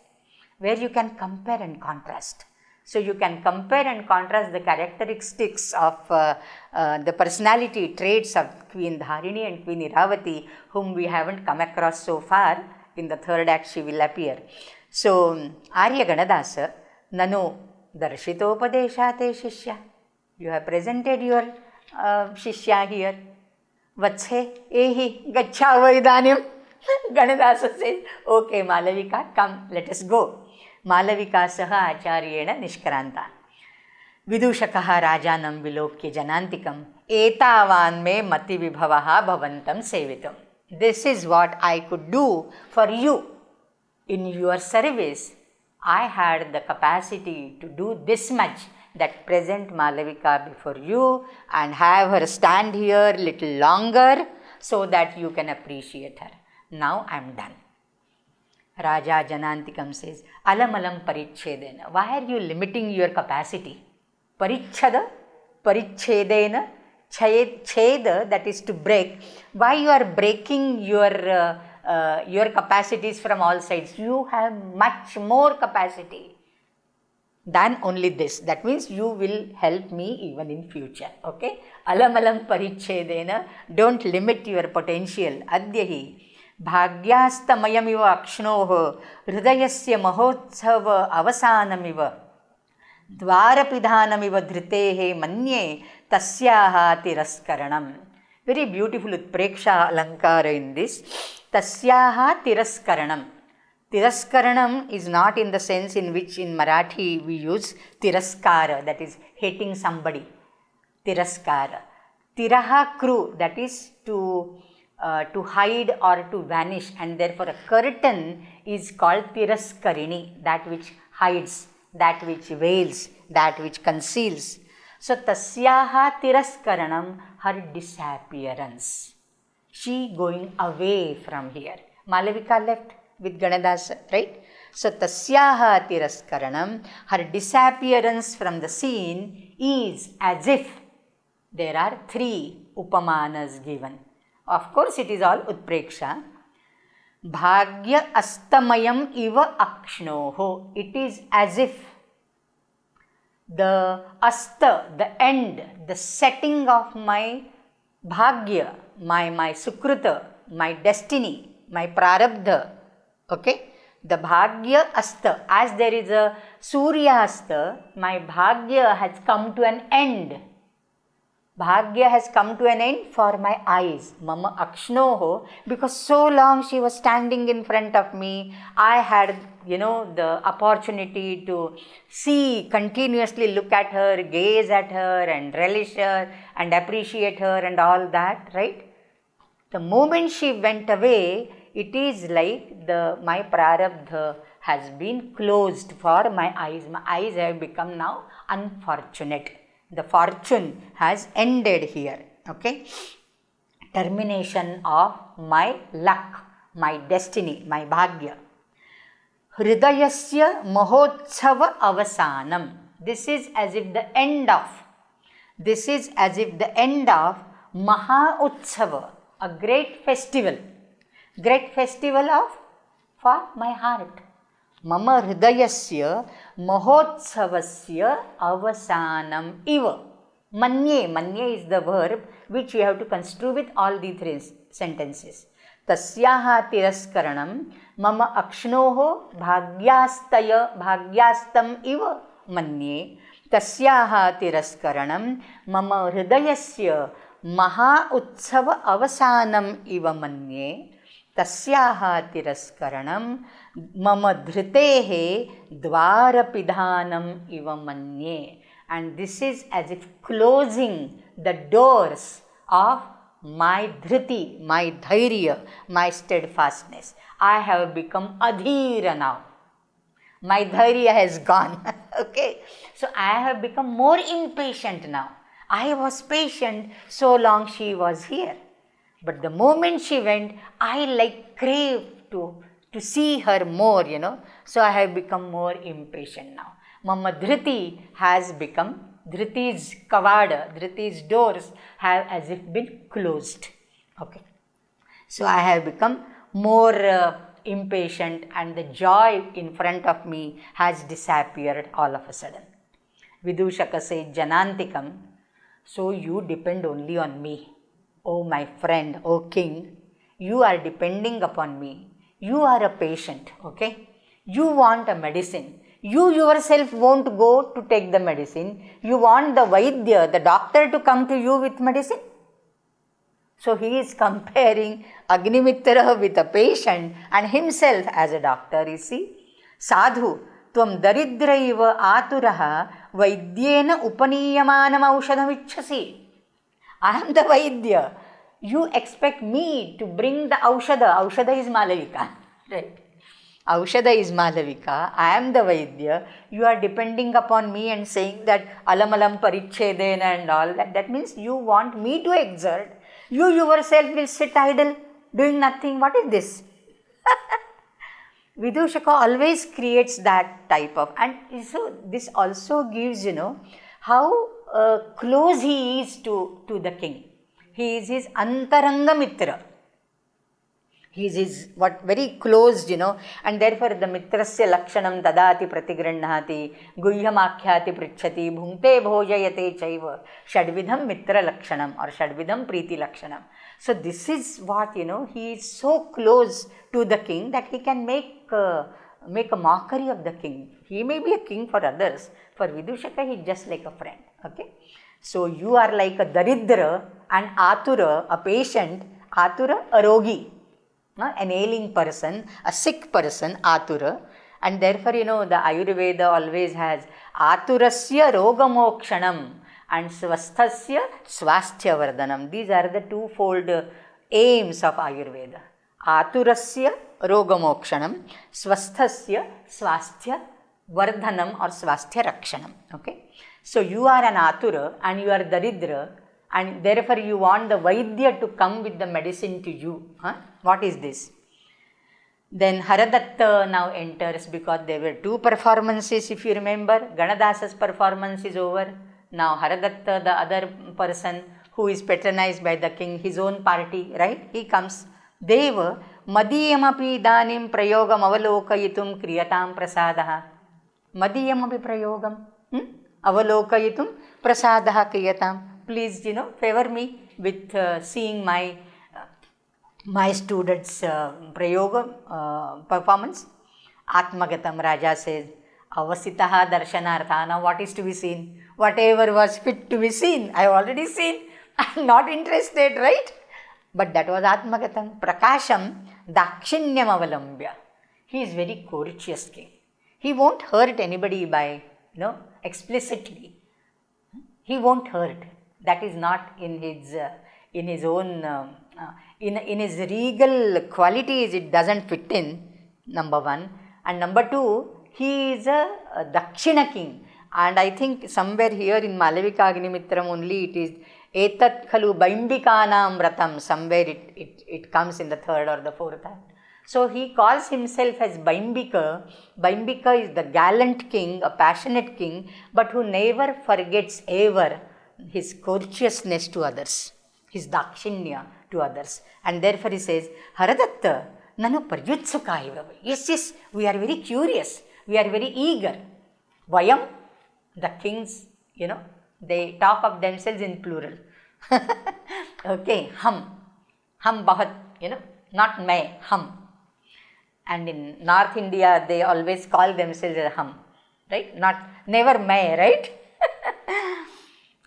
where you can compare and contrast. So you can compare and contrast the characteristics of the personality traits of Queen Dharini and Queen Iravati, whom we haven't come across so far. In the third act she will appear. So Arya Ganadasa, Nanu darshitopadeshate shishya. You have presented your shishya here. Vatse ehi gacchava idanim. Ganadasa says, okay Malavika, come, let us go. Malavika saha acharyena nishkaranta. Vidushakaha rajanam vilokya janantikam etavan me mati vibhavaha bhavantam sevitam. This is what I could do for you in your service. I had the capacity to do this much, that present Malavika before you and have her stand here little longer so that you can appreciate her. Now I am done. Raja Janantikam says, Alamalam parichedena. Why are you limiting your capacity? Parichada, parichedena, cheda, that is to break. Why you are breaking your capacities from all sides? You have much more capacity than only this. That means you will help me even in future. Okay? Alamalam parichedena. Don't limit your potential. Adyahi bhagyastamayamiva akshnoho hridayasya mahotsava avasanamiva dvarapidhanamiva dhritehe manye tasyaha tiraskaranam. Very beautiful utpreksha alankara in this. Tasyaha tiraskaranam. Tiraskaranam is not in the sense in which in Marathi we use tiraskara, that is hating somebody. Tiraskara. Tiraha kru, that is to hide or to vanish, and therefore a curtain is called tiraskarini, that which hides, that which veils, that which conceals. So tasyaha tiraskaranam, her disappearance. She going away from here. Malavika left with Ganadasa, right? So tasyaha tiraskaranam, her disappearance from the scene is as if there are three upamanas given. Of course, it is all utpreksha. Bhagya astamayam iva akshnoho. It is as if the asta, the end, the setting of my bhagya, my sukruta, my destiny, my prarabdha. Okay? The bhagya asta, as there is a surya asta, my bhagya has come to an end. Bhagya has come to an end for my eyes. Mama akshnoho, because so long she was standing in front of me, I had, the opportunity to see, continuously look at her, gaze at her and relish her and appreciate her and all that, right? The moment she went away, it is like my prarabdha has been closed for my eyes. My eyes have become now unfortunate. The fortune has ended here. Okay? Termination of my luck, my destiny, my bhagya. Hridayasya mahotsava avasanam. This is as if the end of Maha Utsava, a great festival for my heart. Mama hridayasya mahotsavasya avasanam iva. Manye is the verb which you have to construe with all the three sentences. tasyaha tiraskaranam mama akshnoho bhagyastam iva manye tasyaha tiraskaranam mama hridayasya maha utsava avasanam iva manye tasyaha tiraskaranam mama dhritehe dvarapidhanam iva manye. And this is as if closing the doors of my dhriti, my dhairya, my steadfastness. I have become adhira now. My dhairya has gone. Okay. So I have become more impatient now. I was patient so long she was here. But the moment she went, I craved to see her more, So I have become more impatient now. Mama dhriti has become, dhriti's kavada, dhriti's doors have as if been closed. Okay. So I have become more impatient and the joy in front of me has disappeared all of a sudden. Vidushaka said, Janantikam, so you depend only on me. Oh my friend, oh king, you are depending upon me. You are a patient, okay? You want a medicine. You yourself won't go to take the medicine. You want the Vaidya, the doctor, to come to you with medicine. So he is comparing Agnimitra with a patient and himself as a doctor, you see. Sadhu, tvam daridraiva aturaha vaidyena upaniyamanam aushadam ichhasi. I am the Vaidya. You expect me to bring the Aushada. Aushada is Malavika, right? Aushada is Malavika. I am the Vaidya. You are depending upon me and saying that alamalam parichedena and all that. That means you want me to exert. You yourself will sit idle, doing nothing. What is this? Vidushaka always creates that type of, and so this also gives, how close he is to the king. He is his antaranga mitra. He is his, very closed, and therefore the mitrasya lakshanam dadati pratigranhati guhyamakhyati prichhati bhunkte bhojayate chaiva shadvidham mitra lakshanam or shadvidham preeti lakshanam. So this is what, he is so close to the king that he can make a mockery of the king. He may be a king for others. For Vidushaka, he is just like a friend, okay? So you are like a daridra and atura, a patient, atura, a rogi, an ailing person, a sick person, atura. And therefore, the Ayurveda always has aturasya rogamokshanam and swasthasya swasthya vardhanam. These are the twofold aims of Ayurveda. Aturasya rogamokshanam, swasthasya swasthya vardhanam or swasthya rakshanam. Okay. So you are an atura and you are daridra, and therefore you want the Vaidya to come with the medicine to you. What is this? Then Haradatta now enters, because there were two performances, if you remember. Ganadasa's performance is over. Now Haradatta, the other person who is patronized by the king, his own party, right? He comes. Deva madiyamapi danim prayogam avalokayitum kriyatam prasadaha. Madiyamapi prayogam avalokayitum prasadaha kriyatam. Please, favor me with seeing my students' prayoga performance. Atmagatam, Raja says, avasitaha darshanartha. Now what is to be seen? Whatever was fit to be seen, I have already seen. I am not interested, right? But that was Atmagatam. Prakasham dakshinyam avalambya. He is very courteous king. He won't hurt anybody by, explicitly. He won't hurt. That is not in his own, in his regal qualities, it doesn't fit in, number one. And number two, he is a Dakshina king. And I think somewhere here in Malavikagnimitram only it is Etat khalu baimbikanam vratam. Somewhere it comes in the third or the fourth act. So he calls himself as Baimbika. Baimbika is the gallant king, a passionate king, but who never forgets ever his courteousness to others, his dakshinya to others. And therefore he says, Haradatta, nanu paryutsukaiva. Yes, we are very curious. We are very eager. Vayam, the kings, they talk of themselves in plural. Okay, hum bahut, not may, hum. And in North India, they always call themselves a hum, right? Not, never may, right?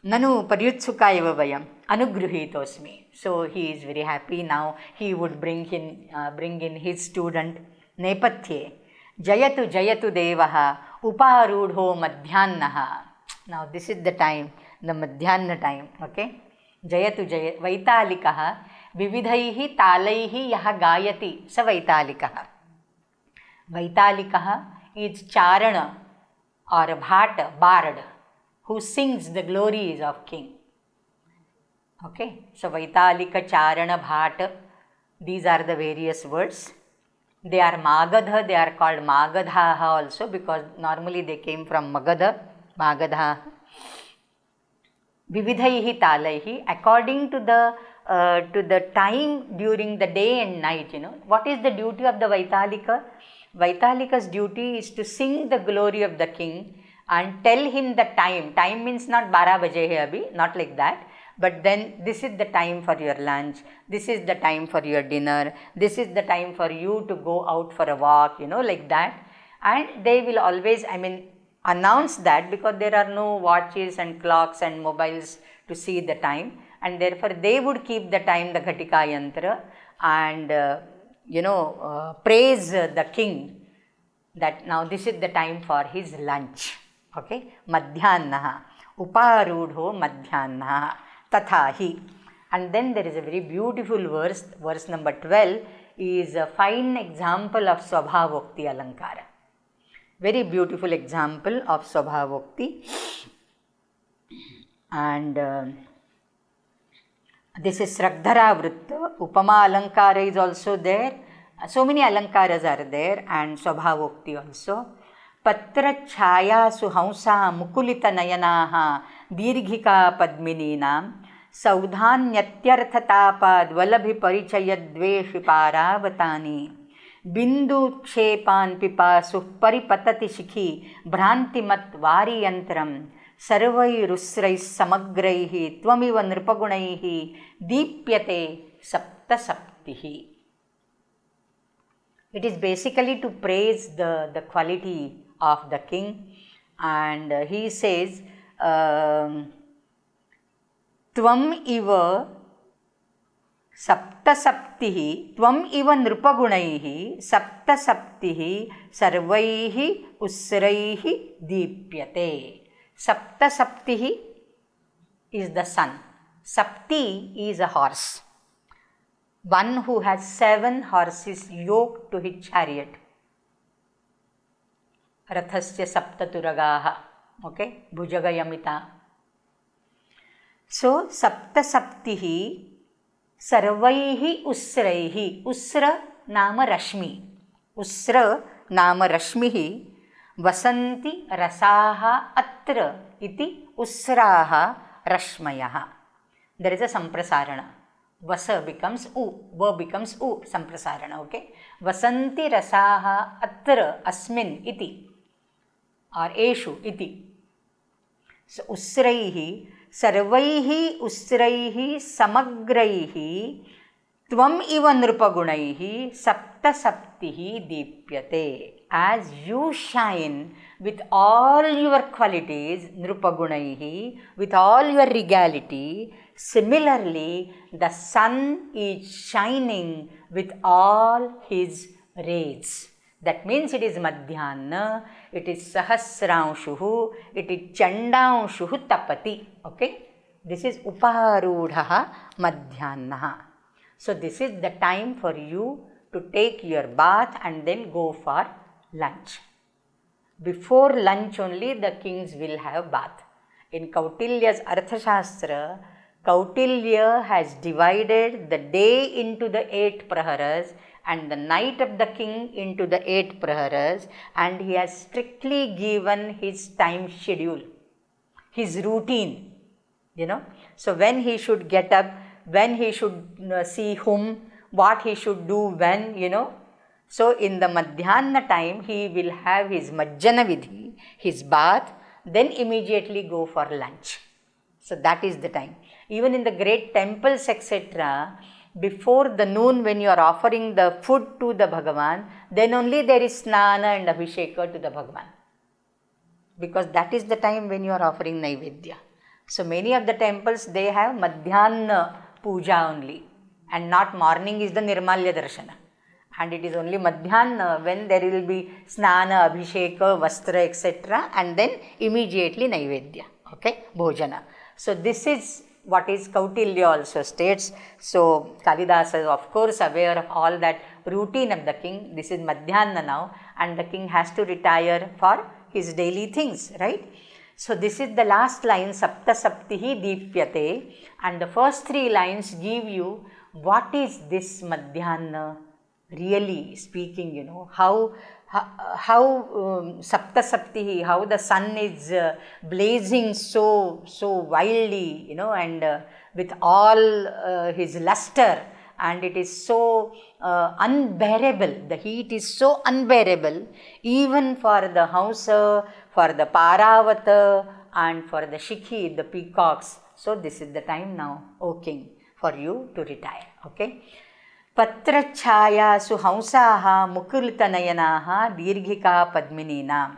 Nanu paryutsuka eva vayam anugruhitosmi. So he is very happy now. He would bring in his student Nepatye. Jayatu jayatu devaha uparudho madhyannaha. Now this is the time, the madhyanna time, okay? Jayatu jayatu Vaitalikaha vividhaihi talaihi yaha gayati sa Vaitalikaha. Vaitalikaha is charana or bhat, bard, who sings the glories of king. Okay, so Vaitalika, Charana, Bhat, these are the various words. They are Magadha, they are called Magadhaha also because normally they came from Magadha, Magadhaha. Vividhaihi talaihi, according to the time during the day and night, What is the duty of the Vaitalika? Vaitalika's duty is to sing the glory of the king and tell him the time. Time means not 12 baje hai abhi, not like that. But then this is the time for your lunch, this is the time for your dinner, this is the time for you to go out for a walk, like that. And they will always, announce that because there are no watches and clocks and mobiles to see the time. And therefore they would keep the time, the Ghatika Yantra, and praise the king that now this is the time for his lunch. Okay, madhyannaha, uparudho madhyannaha, tathahi. And then there is a very beautiful verse number 12 is a fine example of Swabhavokti Alankara. Very beautiful example of Swabhavokti. And this is Sraddhara Vritta, Upama Alankara is also there. So many Alankaras are there and Swabhavokti also. Patra Chhaya Suhamsa Mukulita Nayanaha Dirghika Padmininam Saudhanyatyarthatapad Valabhi Parichaya Dveshi Paravatani Bindu Kshepan Pipasu Paripatati Shikhi Bhrantimat Variyantram Sarvai Rusrai Samagraihi Tvamiva Nripagunaihi Deepyate Sapta Saptihi. It is basically to praise the quality of the king, and he says Tvam iva sapta saptihi Tvam iva nripagunaihi sapta saptihi sarvaihi usraihi deepyate. Sapta saptihi is the sun. Sapti is a horse. One who has 7 horses yoked to his chariot. Rathasya saptaturagaha. Okay, Bhujagayamita. So, sapta saptihi sarvaihi usraihi. Usra nama rashmi. Usra nama rashmihi vasanti rasaha atra iti usraha rashmayaha. There is a samprasarana. Vasa becomes u, va becomes u, samprasarana, okay. Vasanti rasaha atra asmin iti or eshu iti. So, usraihi, sarvaihi usraihi samagraihi tvam iva nripagunaihi sapta saptihi deepyate. As you shine with all your qualities, nripagunaihi, with all your regality, similarly, the sun is shining with all his rays. That means it is Madhyana, it is Sahasranshuhu, it is Chandanshuhu Tapati. Okay? This is Uparudhaha Madhyanaha. So, this is the time for you to take your bath and then go for lunch. Before lunch only the kings will have bath. In Kautilya's Arthashastra, Kautilya has divided the day into the 8 praharas and the night of the king into the 8 praharas, and he has strictly given his time schedule, his routine, So, when he should get up, when he should see whom, what he should do when, So, in the Madhyana time, he will have his Majjana Vidhi, his bath, then immediately go for lunch. So, that is the time. Even in the great temples, etc., before the noon when you are offering the food to the Bhagavan, then only there is snana and abhisheka to the Bhagavan. Because that is the time when you are offering Naivedya. So many of the temples, they have Madhyana Puja only, and not morning is the Nirmalya Darshana. And it is only Madhyana when there will be Snana, Abhisheka, Vastra, etc. and then immediately Naivedya, okay, Bhojana. So this is what is Kautilya also states. So Kalidasa is of course aware of all that routine of the king. This is Madhyana now, and the king has to retire for his daily things, right? So this is the last line, Sapta Saptihi Deepyate, and the first three lines give you what is this Madhyana really speaking, how Sapta Saptihi, how the sun is blazing so wildly, and with all his luster, and it is so unbearable, the heat is so unbearable, even for the Hamsa, for the Paravata, and for the Shikhi, the peacocks. So this is the time now, O king, for you to retire, okay. Patrachhayasu Hamsaha Mukultanayanaha Dirghika Padmininam.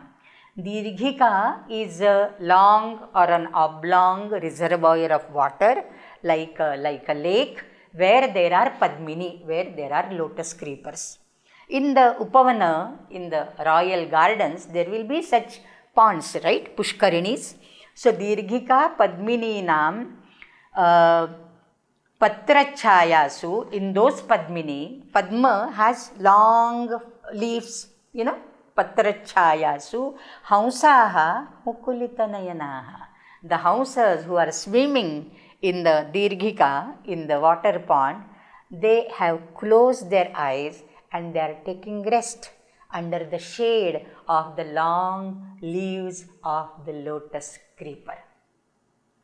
Dirghika is a long or an oblong reservoir of water, like a lake, where there are Padmini, where there are lotus creepers. In the Upavana, in the royal gardens, there will be such ponds, right? Pushkarinis. So Dirghika Padmininam Patrachayasu, in those Padmini, Padma has long leaves, Patrachayasu, Hamsaha Mukulitanayanaha. The Hamsas who are swimming in the Dirghika, in the water pond, they have closed their eyes and they are taking rest under the shade of the long leaves of the lotus creeper,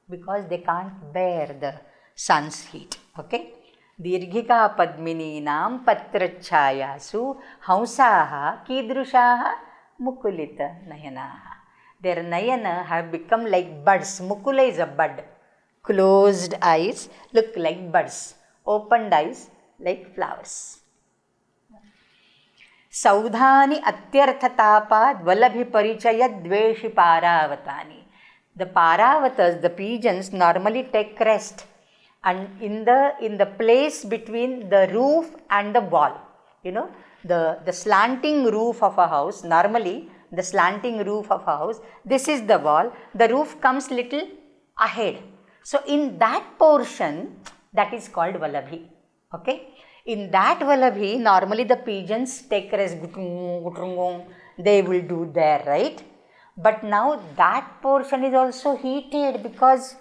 because they can't bear the sun's heat, okay. Dirghika Padmininam Patrachayasu Hamsaha Kidrushaha Mukulita Nayanaha. Their Nayana have become like buds. Mukula is a bud. Closed eyes look like buds. Opened eyes like flowers. Saudhani Atyarthatapad Valabhi Parichaya Dveshi Paravatani. The Paravatas, the pigeons, normally take rest, and in the place between the roof and the wall, the slanting roof of a house, normally the slanting roof of a house, this is the wall, the roof comes little ahead. So in that portion, that is called Valabhi, okay. In that Valabhi, normally the pigeons take rest, they will do there, right? But now that portion is also heated because,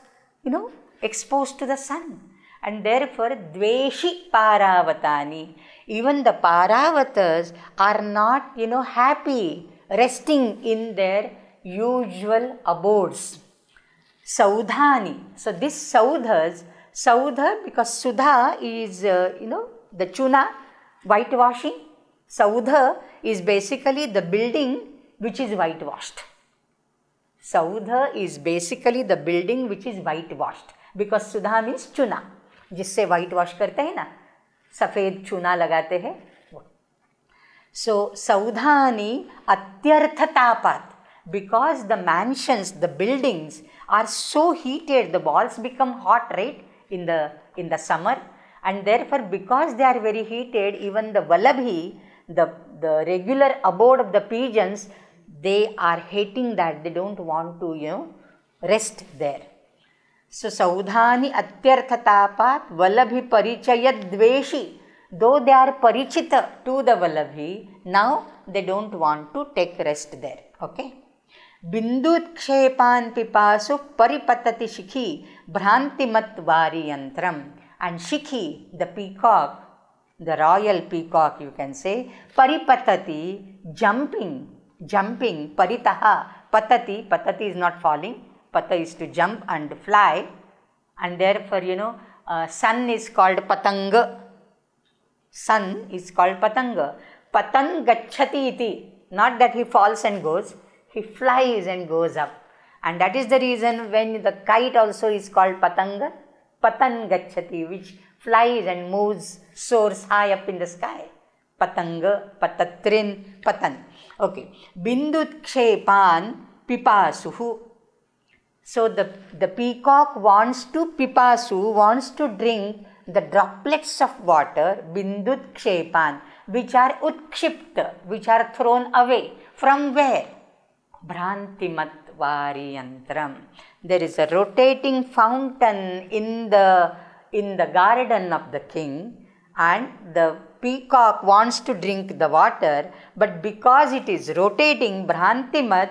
exposed to the sun. And therefore, Dveshi Paravatani, even the Paravatas are not, happy resting in their usual abodes. Saudhani. So this Saudhas, Saudha, because Sudha is, the chuna, whitewashing. Saudha is basically the building which is whitewashed. Saudha is basically the building which is whitewashed, because Sudha means chuna, जिससे white wash करते हैं ना, सफ़ेद चूना लगाते हैं. So Saudhani Atyarthatapat, because the mansions, the buildings are so heated, the walls become hot, right, in the summer, and therefore because they are very heated, even the Valabhi, the regular abode of the pigeons, they are hating that, they don't want to, rest there. So Saudhani Atyarthatapat Valabhi Parichaya Dveshi, though they are parichita to the Valabhi, now they don't want to take rest there, okay. Bindut Kshepan Pipasu Paripatati Shikhi Bhrantimat Variyantram. And Shikhi, the peacock, the royal peacock you can say, Paripatati, jumping, Paritaha, Patati is not falling, Pata is to jump and fly, and therefore, sun is called Patanga. Sun is called Patanga. Patang Gachati iti, not that he falls and goes, he flies and goes up. And that is the reason when the kite also is called Patanga, Patan Gachati, which flies and moves, soars high up in the sky. Patanga, patatrin, patan. Okay. Bindut kshepan pipasuhu. So the peacock wants to pipasu, wants to drink the droplets of water, bindut kshepan, which are utkshipta, which are thrown away. From where? Bhrantimat variyantram. There is a rotating fountain in the garden of the king, and the peacock wants to drink the water, but because it is rotating, Bhrantimat,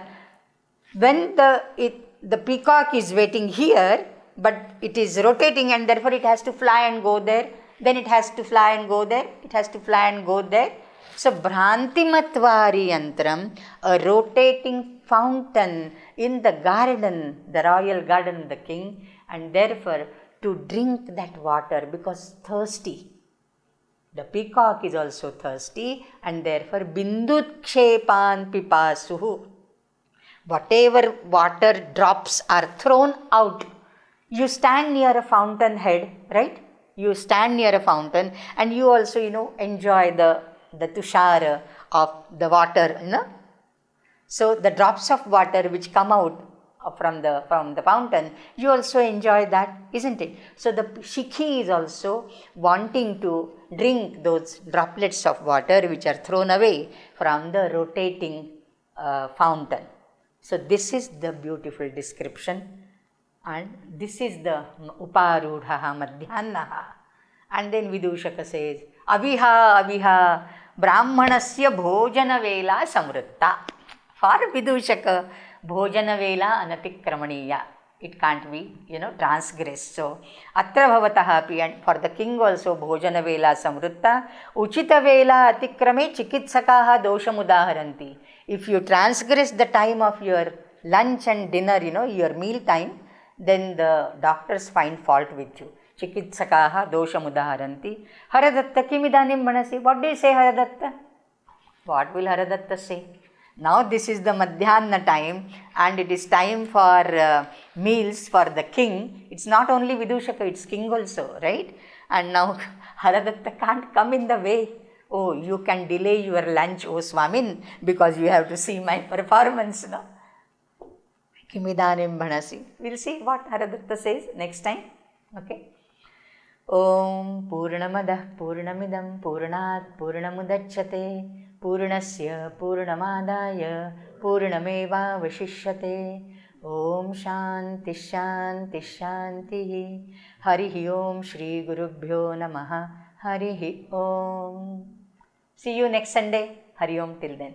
when the peacock is waiting here, but it is rotating and therefore it has to fly and go there, then it has to fly and go there, it has to fly and go there. So, Bhrantimatvari Yantram, a rotating fountain in the garden, the royal garden of the king, and therefore to drink that water because thirsty. The peacock is also thirsty, and therefore Bindut Kshepan Pipasuhu. Whatever water drops are thrown out. You stand near a fountain head, right? You stand near a fountain and you also, enjoy the tushar of the water, So the drops of water which come out from the fountain, you also enjoy that, isn't it? So the Shikhi is also wanting to drink those droplets of water which are thrown away from the rotating fountain. So this is the beautiful description, and this is the Uparudhaha Madhyannaha. And then Vidushaka says, Aviha Brahmanasya Bhojana Vela Samrutta. For Vidushaka, Bhojana Vela Anatikramaniya. It can't be, transgressed. So, Atra Bhavataha api, and for the king also, Bhojana Vela Samrutta, Uchita Vela Atikrame Chikitsakaha Doshamudaharanti. If you transgress the time of your lunch and dinner, your meal time, then the doctors find fault with you. Chikitsakaha Doshamudaharanti. Haradatta Kimidanim Manasi. What do you say, Haradatta? What will Haradatta say? Now this is the Madhyana time, and it is time for meals for the king. It's not only Vidushaka, it's king also, right? And now Haradatta can't come in the way. Oh, you can delay your lunch, oh Swamin, because you have to see my performance, no? Kimidanim Bhanasi. We'll see what Haradatta says next time. Okay. Om Purnamadah Purnamidam Purnat Purnamudachyate Purnasya Purnamadaya Purnameva Vashishyate. Om Shanti Shanti Shanti. Harihi Om Shri Gurubhyo Namaha. Harihi Om. See you next Sunday. Hari Om till then.